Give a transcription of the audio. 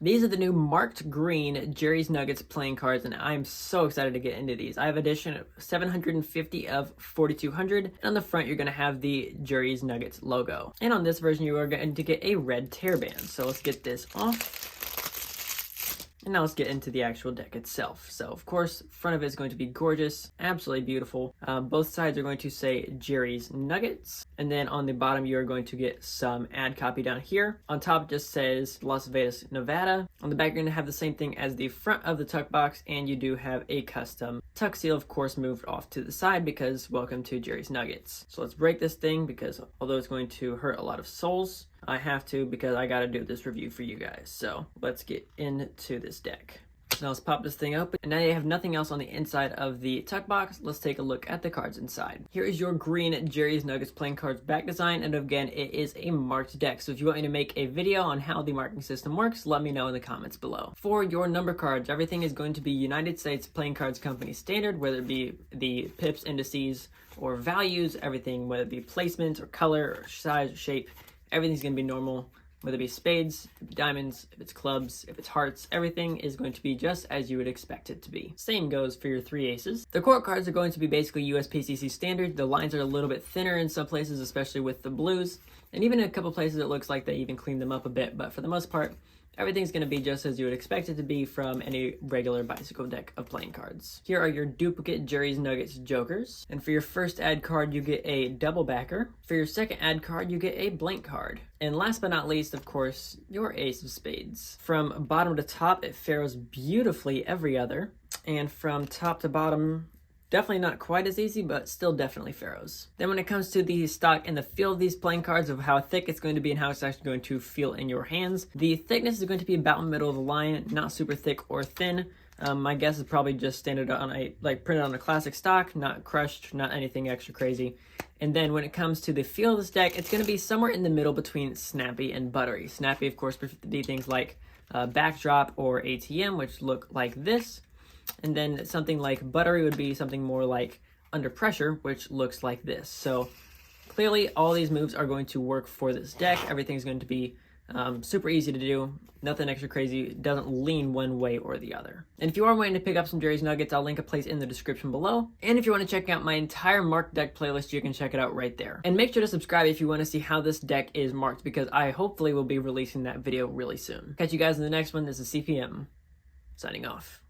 These are the new marked green Jerry's Nuggets playing cards, and I'm so excited to get into these. I have edition 750 of 4200, and on the front you're going to have the Jerry's Nuggets logo. And on this version you are going to get a red tear band. So let's get this off. And now let's get into the actual deck itself. So of course, front of it is going to be gorgeous, absolutely beautiful. Both sides are going to say Jerry's Nuggets. And then on the bottom, you are going to get some ad copy down here. On top, it just says Las Vegas, Nevada. On the back, you're going to have the same thing as the front of the tuck box, and you do have a custom tuck seal, of course, moved off to the side because welcome to Jerry's Nuggets. So let's break this thing because although it's going to hurt a lot of souls, I have to because I got to do this review for you guys. So let's get into this deck. So now let's pop this thing open. And now you have nothing else on the inside of the tuck box. Let's take a look at the cards inside. Here is your green Jerry's Nuggets playing cards back design. And again, it is a marked deck. So if you want me to make a video on how the marking system works, let me know in the comments below. For your number cards, everything is going to be United States Playing Cards Company standard, whether it be the pips, indices, or values, everything, whether it be placement or color or size or shape, everything's going to be normal. Whether it be spades, diamonds, if it's clubs, if it's hearts, everything is going to be just as you would expect it to be. Same goes for your 3 aces. The court cards are going to be basically USPCC standard. The lines are a little bit thinner in some places, especially with the blues. And even in a couple places it looks like they even cleaned them up a bit, but for the most part, everything's going to be just as you would expect it to be from any regular bicycle deck of playing cards. Here are your duplicate Jerry's Nuggets Jokers. And for your first ad card, you get a double backer. For your second ad card, you get a blank card. And last but not least, of course, your ace of spades. From bottom to top, it Faros beautifully every other. And from top to bottom, definitely not quite as easy, but still definitely Faros. Then when it comes to the stock and the feel of these playing cards, of how thick it's going to be and how it's actually going to feel in your hands, the thickness is going to be about in the middle of the line, not super thick or thin. My guess is probably just standard on a, printed on a classic stock, not crushed, not anything extra crazy. And then when it comes to the feel of this deck, it's going to be somewhere in the middle between snappy and buttery. Snappy, of course, would be things like Backdrop or ATM, which look like this. And then something like buttery would be something more like Under Pressure, which looks like this. So clearly all these moves are going to work for this deck. Everything's going to be super easy to do. Nothing extra crazy. It doesn't lean one way or the other. And if you are wanting to pick up some Jerry's Nuggets, I'll link a place in the description below. And if you want to check out my entire marked deck playlist, you can check it out right there. And make sure to subscribe if you want to see how this deck is marked, because I hopefully will be releasing that video really soon. Catch you guys in the next one. This is CPM, signing off.